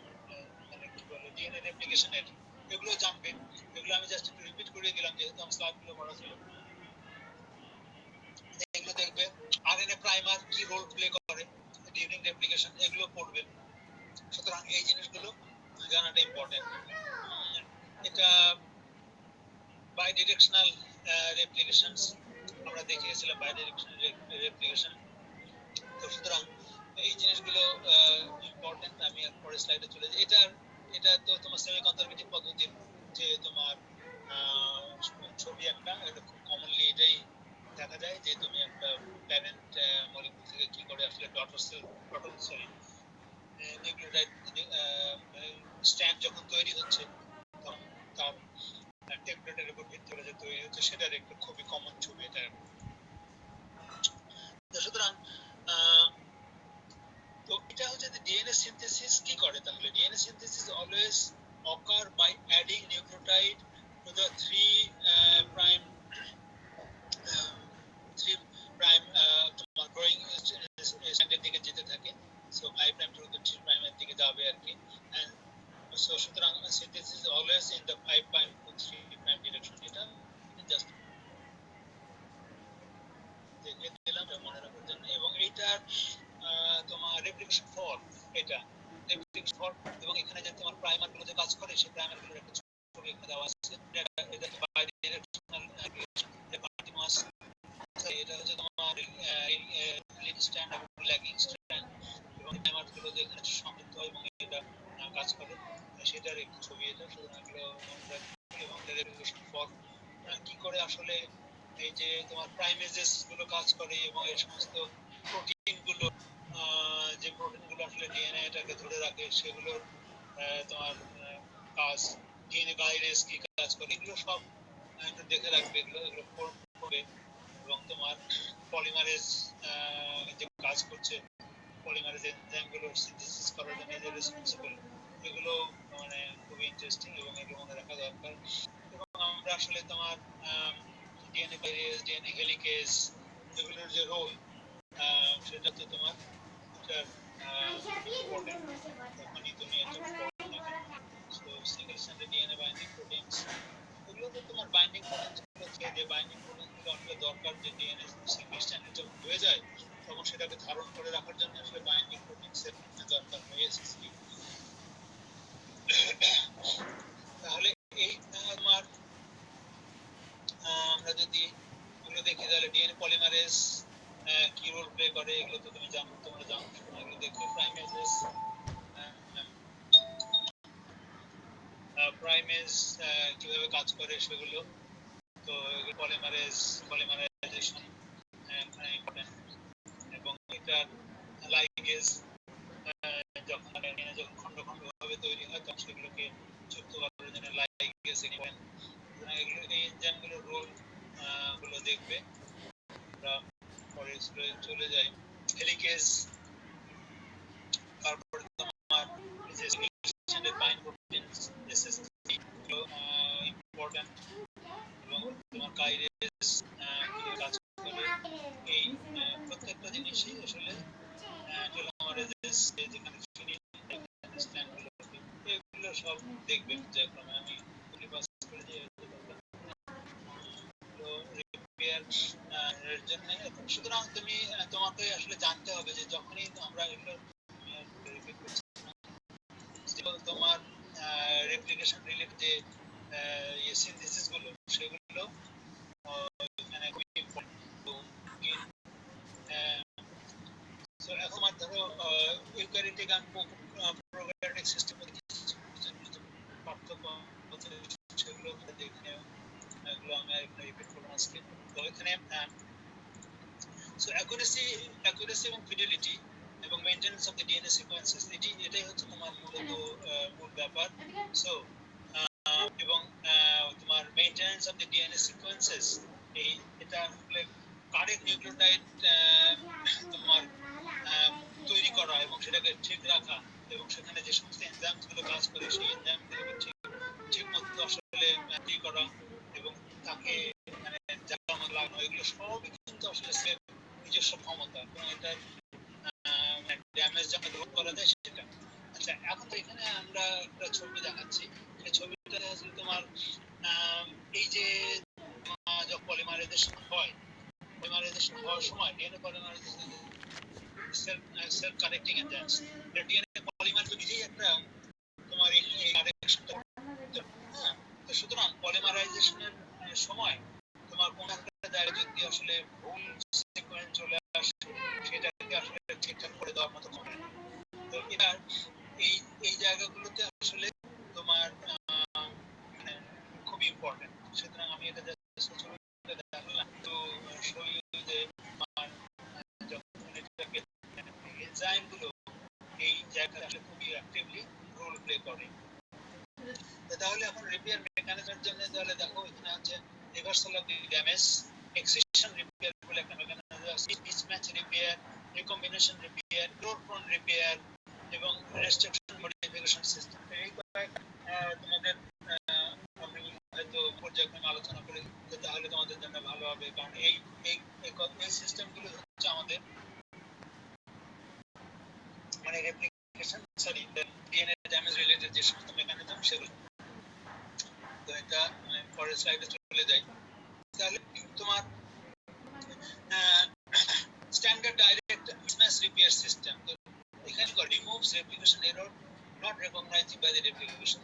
মানে কি বলে ডিএনএ রেপ্লিকেশনের, এগুলো জানবে। এগুলো আমি জাস্ট একটু রিপিট করে দিলাম যেহেতু আমার স্লাইডগুলো পড়া ছিল। এগুলো দেখবে। আরএনএ প্রাইমার কি রোল প্লে করে ডিউরিং রেপ্লিকেশন, এগুলো পড়বে। সুতরাং এই জিনিসগুলো জানাটা ইম্পর্টেন্ট। এটা বাই ডিরেকশনাল রেপ্লিকেশনস আমরা দেখিয়েছিলাম, বাই ডিরেকশনাল রেপ্লিকেশন। তো সুতরাং এই জিনিসগুলো ইম্পর্টেন্ট। আমি পরের স্লাইডে চলে যাই। এটা তো তোমার সেমি কনজারভেটিভ পদ্ধতির যে তোমার ছবি একটা, এটা খুব কমনলি এটাই দেখা যায় যে তুমি একটা প্যারেন্ট মলিকুল থেকে কি করে আসলে ডটার সরি নিউক্লিওটাইড স্ট্যান্ড যখন তৈরি হচ্ছে তখন তার টেমপ্লেটের উপর ভিত্তি করে যে তৈরি হচ্ছে, সেটার একটা খুবই কমন ছবি এটা। তো সুতরাং তো এটা হচ্ছে যে ডিএনএ সিনথেসিস কি করে, তাহলে DNA synthesis always occur by adding nucleotide to the 3 prime তোমার গ্রোয়িং স্ট্যান্ডের দিকে যেতে থাকে। সো 5 প্রাইম টু 3 প্রাইমের দিকে যাবে আর কি। এন্ড সো সুতরাং synthesis always in the 5 prime to 3 prime direction. এটা জাস্ট দেখে দিলাম মনে রাখার জন্য। এবং এইটার তোমার রেপ্লিকেশন ফর্ম, এটা রেপ্লিকেশন ফর্ম এবং এখানে যে তোমার প্রাইমার গুলো যে কাজ করে সেই প্রাইমার গুলোর একটা ছবি এখানে দেওয়া আছে। এটা তো বাই ডিরেকশনাল রেপ্লিকেশন, এটা কন্টিনিউয়াস। এটা হচ্ছে তোমার লিড স্ট্যান্ড এবং ল্যাগিং স্ট্যান্ড এবং প্রাইমার গুলো যে এখানে সংযুক্ত হয় এবং এটা কাজ করে, সেটার একটি ছবি এটা। সুতরাং এগুলো মনে রাখবে। এবং রেপ্লিকেশন ফর্ম কি করে আসলে এই যে তোমার প্রাইমেজেস গুলো কাজ করে এবং এই সমস্ত প্রোটিন গুলো যে প্রোটিন গুলো আসলে ডিএনএ এটাকে ধরে রাখে সেগুলোর তোমার কাজ, ডিএনএ ভাইরাস কি কাজ করে, এগুলো সব একটু দেখে রাখবে। এগুলো পড়বে। এবং তোমার পলিমারেজ যে কাজ করছে, পলিমারেজ এনজাইম গুলো সিনথেসিস করার জন্য যে রেসপন্সিবল, এগুলো মানে খুবই ইন্টারেস্টিং এবং এগুলো মনে রাখা দরকার। এবং আমরা আসলে তোমার ডিএনএ ভাইরাস, ডিএনএ হেলিকেজ, এগুলোর যে রোল সেটা তো তোমার ইম্পর্টেন্ট। তখনই তুমি এটা পড়ো না কেন। So single standard DNA binding proteins, এগুলো তো তোমার বাইন্ডিং প্রোটিন হচ্ছে, যে বাইন্ডিং প্রোটিন গুলো আসলে দরকার, যে ডিএনএ সিঙ্গেল স্ট্র্যান্ডেড যখন হয়ে যায় তখন সেটাকে ধারণ করে রাখার জন্য আসলে বাইন্ডিং প্রোটিন সেট দরকার হয় এসএসডি। তাহলে এই তোমার আমরা যদি এগুলো দেখি তাহলে ডিএনএ পলিমারেজ কি রোল প্লে করে এগুলো তো তুমি জানো, তোমরা জানো, এগুলো দেখো প্রাইমেজেস, প্রাইমেজ কিভাবে কাজ করে সেগুলো। তো পলিমারাইজেশন ইম্পর্টেন্ট, এবং এটা লাইগেজ যখন খন্ড খন্ড ভাবে তৈরি হয় তখন সেগুলোকে যুক্ত করার জন্য লাইগেজ ইম্পর্টেন্ট। এগুলো এই এনজাইমগুলোর রোল গুলো দেখবে। আমরা পরে চলে যাই হেলিকেজ, তারপরে তোমার যে single bind proteins SSD important, এবং তোমার কাইরেজ কাজ করে। এই প্রত্যেকটা জিনিসই আসলে টেলোমারেজেস যেখানে ফিনিশ স্ট্যান্ড গুলো এগুলো সব দেখবেন যে আমি পাস করে দিয়ে তো রিপেয়ার এর জন্য। সুতরাং তুমি তোমাকে আসলে জানতে হবে যে যখনই আমরা এগুলো রিপিট করছি তোমার রেপ্লিকেশন রিলেটেড যে সিনথেসিস গুলো সেগুলো এখানে খুবই ইম্পর্টেন্ট। তো এখন ধরো ইউক্যারিওটিক আর প্রোক্যারিওটিক সিস্টেমের পার্থক্য আছে, সেগুলো দেখে এগুলো আমি এখানে রিপিট করব আজকে। তো এখানে সো অ্যাকুরেসি এবং ফিডেলিটি এবং maintenance of the DNA sequences এটাই হচ্ছে তোমার মূল ব্যাপার। সো এবং তোমার maintenance of the DNA sequences এটা আসলে কারেক্ট নিউক্লিওটাইড তোমার তৈরি করা এবং সেটাকে ঠিক রাখা, এবং সেখানে যে সমস্ত এনজাইমস গুলো কাজ করে সেই এনজাইম গুলোকে ঠিক মতো আসলে তৈরি করা এবং তাকে মানে জায়গা মতো লাগানো, এগুলো সবই কিন্তু আসলে নিজস্ব ক্ষমতা, এবং এটার ড্যামেজ যাতে রোধ করা যায় সেটা। আচ্ছা, এখন তো এখানে আমরা একটা ছবি দেখাচ্ছি, সেই ছবিটা আসলে তোমার এই যে যখন পলিমারাইজেশন হওয়ার সময় DNA polymerization self connecting enzymes, DNA polymer তো নিজেই একটা তোমার এই কানেকশনটা, হ্যাঁ। তো সুতরাং পলিমারাইজেশনের সময় তোমার কোন একটা জায়গায় যদি আসলে ভুল সিকোয়েন্স চলে আসে সেটাকে আসলে ঠিকঠাক করে দেওয়ার মতো হবে। তো এটা এই জায়গাগুলোতে আসলে তোমার মানে খুবই ইম্পর্টেন্ট। সুতরাং আমি এটা দেখালাম তো যে যখন এটাকে এনজাইমগুলো এই জায়গায় আসলে খুবই অ্যাক্টিভলি রোল প্লে করে। তাহলে এখন রিপেয়ার মেকানিজমের জন্য তাহলে দেখো এখানে আছে reversal of the damage, excision repair বলে একটা মেকানিজম আছে, mismatch repair, recombination repair, load prawn repair এবং রেস্ট্রিকশন মডিফিকেশন সিস্টেম। এই তোমাদের আমি হয়তো পর্যায়ক্রমে আলোচনা করে তাহলে তোমাদের জন্য ভালো হবে, কারণ এই সিস্টেমগুলো হচ্ছে আমাদের মানে রেপ্লিকেশন ডিএনএ ড্যামেজ রিলেটেড যে সমস্ত মেকানিজম সেগুলো। তো এটা পরের স্লাইডে চলে যাই। তাহলে তোমার standard direct mismatch repair system, তো এখানে removes replication error not recognized by the replication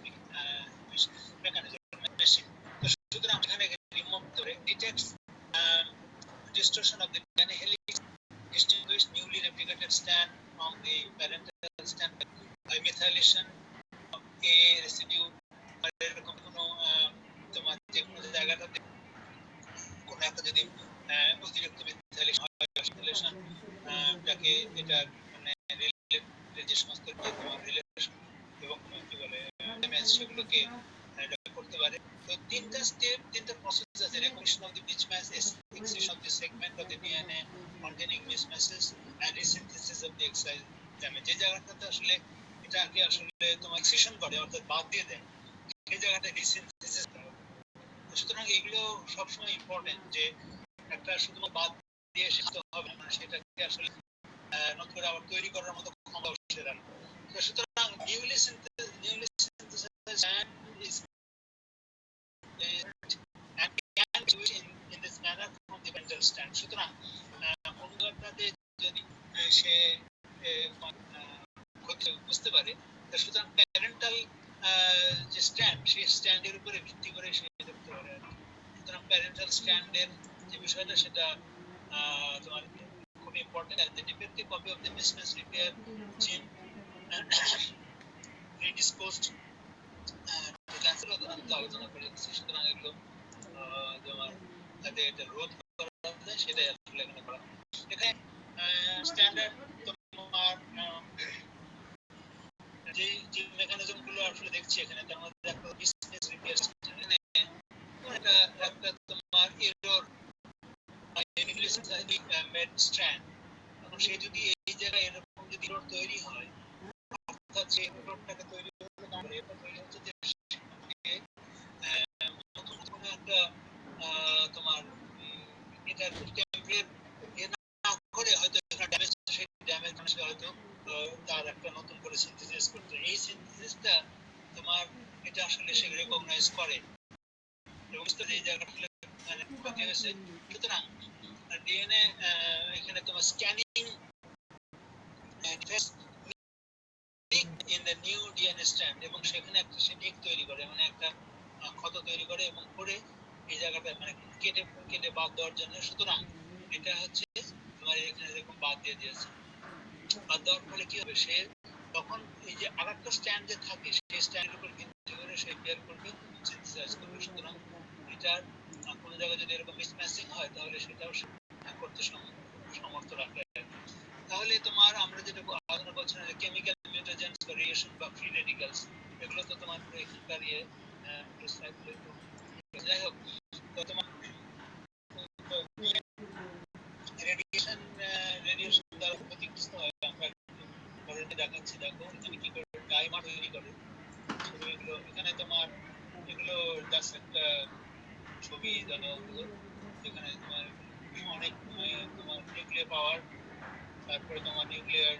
mechanism machine. তো সুতরাং এখানে রিমুভ করে detects distortion of the DNA helix, distinguish newly replicated strand from the parental strand by methylation of a residue, or এরকম কোনো তোমার যে কোনো জায়গাটাতে কোনো একটা যদি অতিরিক্ত মিথাইলেশন হয়, মিথাইলেশনটাকে এটা মানে রিলেটেড যে সমস্ত তোমার রিলেশন এবং কি বলে ড্যামেজ সেগুলোকে এটা করতে পারে। তো তিনটা প্রসেস আছে, recognition of the mismatch, excision of the segment of the DNA containing mismatches and resynthesis of the excise damage. যে জায়গাটাতে আসলে এটাকে আসলে তোমার এক্সিশন করে অর্থাৎ বাদ দিয়ে দেয় সেই জায়গাটা রিসিনথেসিস করে। সুতরাং এগুলো সবসময় ইম্পর্টেন্ট, যে একটা শুধুমাত্র বাদ দিয়ে শিখতে হবে না, সেটাকে আসলে নতুন করে আবার তৈরি করার মতো ক্ষমতা সেটা। তো সুতরাং newly synthesised can do it in this manner from the parental stand. সুতরাং অনুগারটাতে যদি সে বুঝতে পারে, সুতরাং প্যারেন্টাল যে স্ট্যান্ড, সেই স্ট্যান্ডের উপরে ভিত্তি করে সে দেখতে পারে আর কি। সুতরাং প্যারেন্টাল স্ট্যান্ডের যে বিষয়টা, সেটা তোমার খুব important. Are the defective copy of the mismatch repair জিন predisposed to cancer আলোচনা করে দিচ্ছি। সুতরাং এগুলো তোমার যাতে এটা রোধ করা যায় সেটাই আসলে এখানে করা। এখানে স্ট্যান্ডার্ড তোমার যে যে মেকানিজম গুলো আসলে দেখছি এখানে, তার মধ্যে একটা বিজনেস রিপেয়ার এখানে একটা তোমার এরর মেড স্ট্র্যান্ড। এখন সে যদি এই জায়গায় এরকম যদি এরর তৈরি হয়, অর্থাৎ সেই এররটাকে তৈরি করতে না পারে, এটা তৈরি হচ্ছে যে নতুন কোনো একটা তোমার এটা টেম্পলেট না করে হয়তো ড্যামেজ, সেই ড্যামেজ হয়তো তার একটা নতুন করে সিনথেসিস করতে, এই সিনথেসিসটা তোমার এটা আসলে সে রেকগনাইজ করে এবং এই জায়গাটা মানে ক্ষতি হয়েছে। সুতরাং ডিএনএ এখানে তোমার scanning in the new DNA strand, এবং সেখানে একটা সে নিক তৈরি করে, মানে একটা ক্ষত তৈরি করে এবং করে এই জায়গাটা মানে কেটে কেটে বাদ দেওয়ার জন্য। সুতরাং এটা হচ্ছে তোমার এখানে এরকম বাদ দিয়ে দিয়েছে। বাদ দেওয়ার ফলে কি হবে, সে তখন এই যে আরেকটা স্ট্যান্ড যে থাকে, সেই স্ট্যান্ডের উপর ভিত্তি করে সে বের করবে, সিনথেসাইজ করবে। সুতরাং এটার কোনো জায়গায় যদি এরকম মিসম্যাচিং হয়, তাহলে সেটাও করতে সমর্থ রাখে। তাহলে তোমার আমরা যেটা আলোচনা করছিলাম যে কেমিক্যাল মিউটেজেন্টস বা রেডিয়েশন বা ফ্রি রেডিক্যালস, এগুলো তো তোমার এখানকার যাই হোক, তো তোমার রেডিয়েশন দ্বারা ক্ষতিগ্রস্ত হয়। আমরা অলরেডি দেখাচ্ছি, দেখো এখানে কি করে ডাইমার তৈরি করে। এগুলো এখানে তোমার এগুলো জাস্ট একটা ছবি জানো, এখানে তোমার অনেক তোমার নিউক্লিয়ার পাওয়ার, তারপরে তোমার নিউক্লিয়ার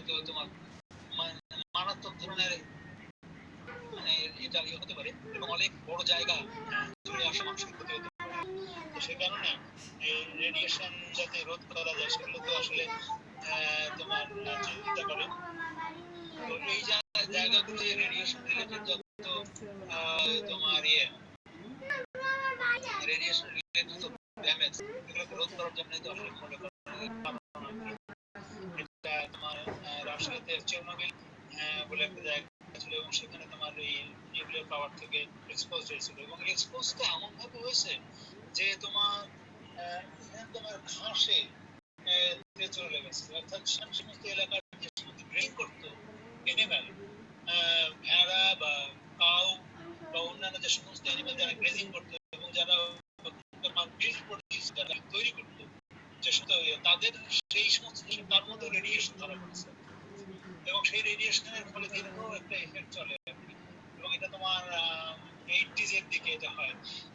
তো তোমার মারাত্মক ধরনের মানে এটা হতে পারে এবং অনেক বড় জায়গা জুড়ে আসা মানুষের ক্ষতি হতে পারে। তো সেই কারণে এই রেডিয়েশন যাতে রোধ করা যায়, সেগুলো তো আসলে তোমার চিন্তা করে। তো এই জায়গাগুলো রেডিয়েশন রিলেটেড যত তোমার রেডিয়েশন রিলেটেড যত ড্যামেজ, এগুলোকে রোধ করার জন্য তো আসলে মনে করেন এটা তোমার রাশিয়াতে চেরনোবিল বলে একটা জায়গা ছিল, এবং সেখানে তোমার এই নিউক্লিয়ার পাওয়ার থেকে এক্সপোজ হয়েছিল, এবং এক্সপোজটা এমন ভাবে হয়েছে যে তোমার এখানে তোমার ঘাসে চলে গেছে। অর্থাৎ সমস্ত এলাকার যে সমস্ত গ্রেইন করতো এনিম্যাল, ভেড়া বা কাউ বা অন্যান্য যে সমস্ত এনিম্যাল যারা গ্রেজিং করতো এবং যারা যারা তৈরি করতো, যে তাদের সেই সমস্ত তার মধ্যে রেডিয়েশন ধরা পড়ছে, এবং সেই রেডিয়েশনের ফলে দীর্ঘ একটা এফেক্ট চলে। এবং এটা তোমার 80s এর দিকে এটা হয়,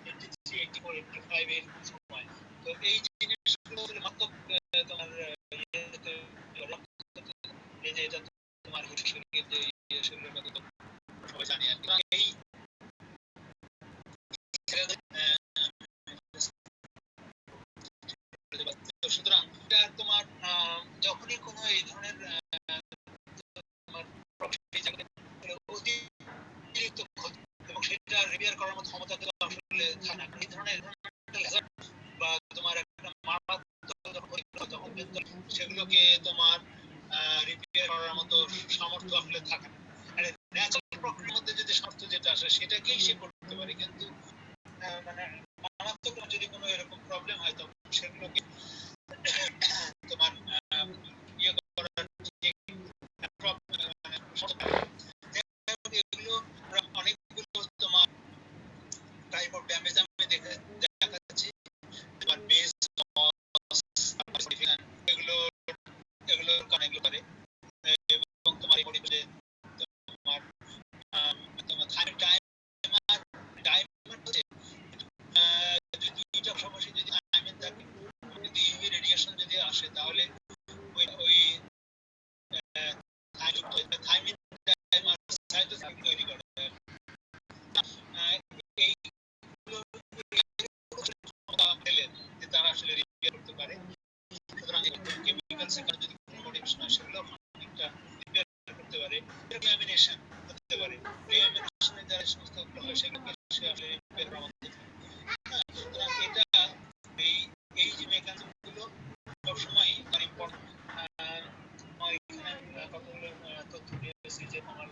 83, 84, 85 এর সময়। তো এই জিনিসগুলো মারাত্মক তোমার এই যে এটা তোমার শরীরের যে শরীরের কথা সবাই জানি আর কি। এই সুতরাং তোমার যখনই কোনো এই ধরনের অতিরিক্ত ক্ষতি এবং সেটা রিপেয়ার করার মতো ক্ষমতা তো আসলে থাকে না। এই ধরনের বা তোমার একটা মারাত্মক ক্ষতি তখন কিন্তু সেগুলোকে তোমার রিপেয়ার করার মতো সামর্থ্য আসলে থাকে না। আর ন্যাচারাল প্রকৃতির মধ্যে যদি সামর্থ্য যেটা আসে সেটাকেই সে করতে পারে, কিন্তু মানে মারাত্মক যদি কোনো এরকম প্রবলেম হয়, তখন সেগুলোকে তোমার ইয়ে করার এগুলো অনেকগুলো তোমার টাইপ অফ ড্যামেজ আমি দেখাচ্ছি। তোমার বেস এগুলো এগুলো কারণে এগুলো পারে, এবং তোমার এই পরিবেশে তোমার টাইমার হচ্ছে যদি এটা সমস্যা যদি টাইমের থাকে, যদি ইউভি রেডিয়েশন যদি আসে, তাহলে ওই থাইমিন টাইমার সাইটোকাইন তৈরি করে। সেগুলো অনেকটা রিপেয়ার করতে পারে, রিঅ্যামিনেশন করতে পারে, রিঅ্যামিনেশনের দ্বারা সমস্ত হয় সেগুলোকে সে আসলে রিপেয়ার করার মধ্যে। সুতরাং এটা এই এই যে মেকানিজমগুলো সবসময় মানে ইম্পর্টেন্ট। আমার এখানে কতগুলো তথ্য দিয়েছি যে তোমার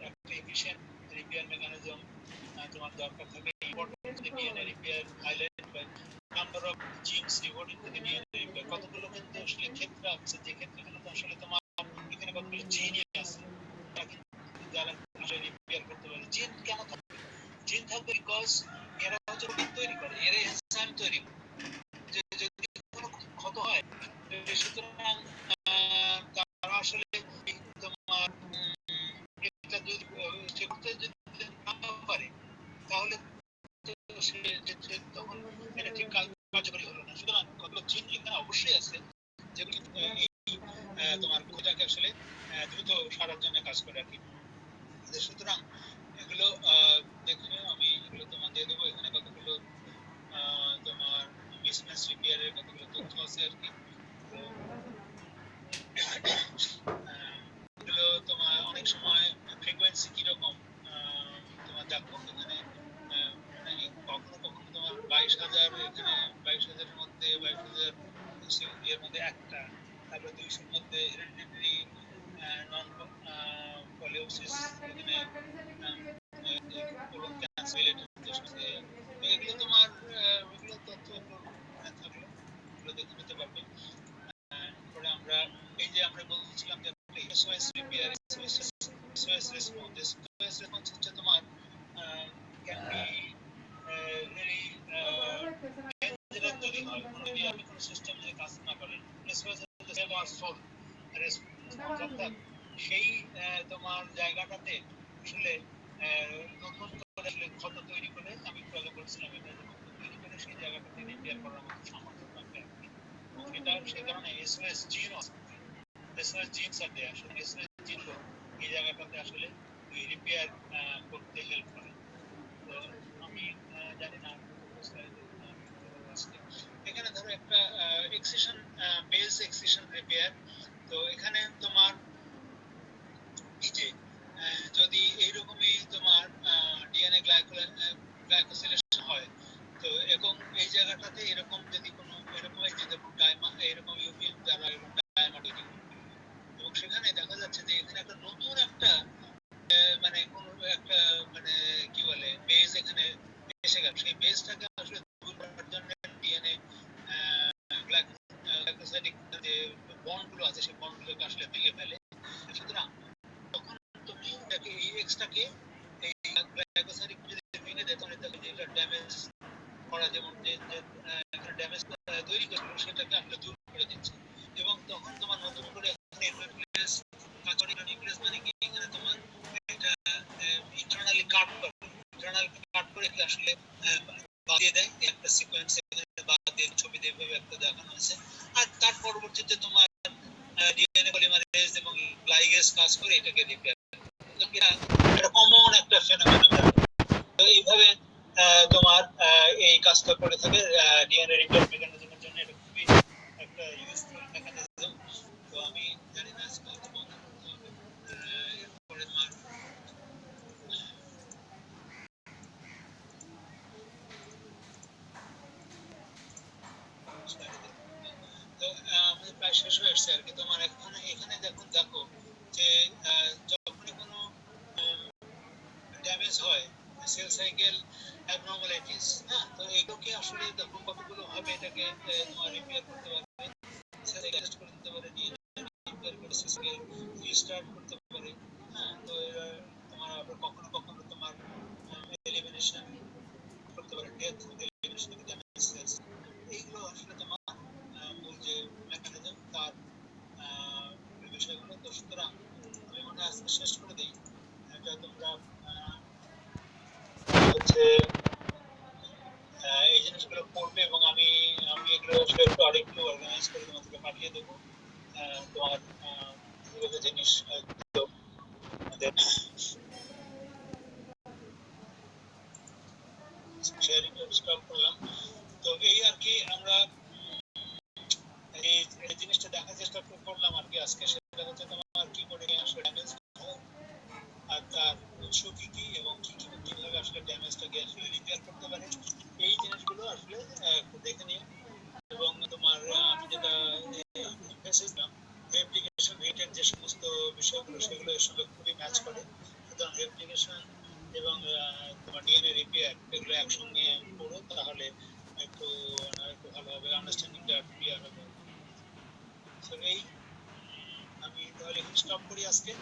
একটা এফিশিয়েন্ট রিপেয়ার মেকানিজম তোমার দরকার থাকে। Important DNA repair highlight by number of genes reporting to DNA repair. কতগুলো কিন্তু আসলে ক্ষেত্র আছে যে ক্ষেত্রগুলোতে আসলে তোমার এখানে কতগুলো জিনই আছে যারা আসলে রিপেয়ার করতে পারে। জিন কেন থাকবে? জিন থাকবে বিকজ এরা হচ্ছে প্রোটিন তৈরি করে, এরা এনজাইম তৈরি করে। যদি কোনো ক্ষত হয় সুতরাং তারা আসলে তোমার এটা যদি সে করতে যদি না পারে তাহলে তখন এটা ঠিক কার্যকরী হলো না। সুতরাং কতগুলো জিন এখানে অবশ্যই আছে যেগুলো তোমার ক্ষতটাকে আসলে দ্রুত সারার জন্য কাজ করে আর কি। সুতরাং এগুলো দেখে আমি এগুলো তোমার দিয়ে দেবো। এখানে কতগুলো তোমার মিসম্যাচ রিপেয়ারের কতগুলো তথ্য আছে আর কি। এগুলো তোমার অনেক সময় ফ্রিকোয়েন্সি কিরকম তোমার দেখো এখানে মানে কখনো কখনো তোমার 22,000 এখানে 22,000 এর মধ্যে 22,000 এর মধ্যে একটা, তারপরে 200 এর মধ্যে হেরিডিটারি নন পলিওসিস এখানে কোলন ক্যান্সার রিলেটেড। এগুলো তোমার এগুলো তথ্য থাকলো, এগুলো দেখে নিতে পারবে। পরে আমরা এই যে আমরা বলছিলাম যে SOS repair, SOS response, SOS response হচ্ছে তোমার ক্যান বি ভেরি ডেঞ্জারাস যদি হয় যদি আপনি কোনো সিস্টেম যদি কাজ না করেন। এসওএস হচ্ছে সেভ অর সোল রেসপন্স, অর্থাৎ সেই তোমার জায়গাটাতে আসলে নতুন করে আসলে ক্ষত তৈরি করে, আমি একটু আগে বলছিলাম এটা ক্ষত তৈরি করে সেই জায়গাটাতে রিপেয়ার করার মতো সামর্থ্য থাকবে আর কি। এটা সেই কারণে এসওএস জিন এসওএস জিনস আর দেয়া আসলে এসওএস জিন এই জায়গাটাতে আসলে রিপেয়ার করতে হেল্প করে। তো আমি জানি না এখানে ধরো একটা এক্সিশন বেস এক্সিশন রিপেয়ার। তো এখানে তোমার এই যে যদি এইরকমই তোমার ডিএনএ গ্লাইকোসিলেশন হয়, তো এরকম এই জায়গাটাতে এরকম যদি কোনো এরকম এই যে দেখুন এরকম ইউপিএন দ্বারা এরকম ডায়মা তৈরি করবে এবং সেখানে দেখা যাচ্ছে যে এখানে একটা নতুন একটা মানে কোন একটা মানে কি বলে বেস এখানে এসে গেল। সেই বেসটাকে আসলে দূর করার জন্য ডিএনএ গ্লাইকোসাইডিক যে বন্ডগুলো আছে সেই বন্ডগুলোকে আসলে ভেঙে ফেলে। সুতরাং তখন তুমি এটাকে এই এক্সটাকে এই গ্লাইকোসাইডিক যদি ভেঙে দেয় তাহলে তাহলে এটা ড্যামেজ করা যেমন যে এখানে ড্যামেজ তৈরি করেছিল সেটাকে আসলে দূর করে দিচ্ছে। এবং তখন তোমার নতুন করে নিউক্লিয়াস নিউক্লিয়াস মানে কি এখানে তোমার এটা ইন্টারনালি কাট করে কি আসলে বাদ দিয়ে দেয় একটা সিকোয়েন্স এখানে বাদ দিয়ে ছবি দিয়ে একটা দেখানো হয়েছে। আর তার পরবর্তীতে তোমার ডিএনএ পলিমারেজ এবং লাইগেজ কাজ করে এটাকে রিপেয়ার করে। এটা কমন একটা ফেনোমেনন। তো এইভাবে তোমার এই কাজটা করে থাকে ডিএনএ রিপেয়ার মেকানিজমের জন্য। এটা খুবই একটা ইউজফুল মেকানিজম। তো আমি জানি না আজকে বন্ধ করতে হবে। এরপরে তোমার তো আমাদের প্রায় শেষ হয়ে আসছে আর কি। তোমার এখন এখানে দেখো যে যখনই কোনো ড্যামেজ হয় সেল সাইকেল অ্যাবনর্মালিটিস, হ্যাঁ, তো এগুলোকে আসলে দেখো কতগুলো ভাবে এটাকে তোমার রিপেয়ার করতে পারবে। সেল অ্যাডজাস্ট করে দিতে পারে, রিপেয়ার করে সিস্টেম রিস্টার্ট করতে পারে। হ্যাঁ, তো তোমার আবার কখনো কখনো তোমার এলিমিনেশন করতে পারে, ডেথ এলিমিনেশন ড্যামেজ সেলস। এইগুলো আসলে তোমার মূল যে মেকানিজম তার বিষয়গুলো। তো সুতরাং আমি মনে হয় আজকে শেষ করে দিই। এটা তোমরা হচ্ছে এই জিনিসগুলো পড়বে এবং আমি এগুলো একটু আরেকটু অর্গানাইজ করে তোমাদেরকে পাঠিয়ে দেবো। তোমার যেগুলো জিনিস শেয়ারিং স্টপ করলাম। তো এই আর কি আমরা এই এই জিনিসটা দেখার চেষ্টা করলাম আর কি আজকে, সেটা হচ্ছে তোমার কি করে আসলে ড্যামেজ হয় আর তার উৎস কি কি এবং কিভাবে আসলে ড্যামেজটাকে আসলে রিপেয়ার করতে পারে, এই জিনিসগুলো আসলে একটু দেখে নিও। এবং তোমার আমি যেটা মেসেজ দিলাম, রেপ্লিকেশন রেটের যে সমস্ত বিষয়গুলো সেগুলো এর সঙ্গে খুবই ম্যাচ করে। সুতরাং রেপ্লিকেশন এবং তোমার ডিএনএ রিপেয়ার এগুলো একসঙ্গে পড়ো, তাহলে একটু একটু ভালো হবে, আন্ডারস্ট্যান্ডিংটা ক্লিয়ার হবে। সো এই আমি তাহলে এখানে স্টপ করি আজকে।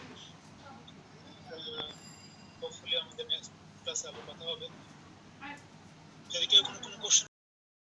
হোপফুলি আমাদের নেক্সট ক্লাসে আবার কথা হবে। যদি কেউ কোনো কোশ্চেন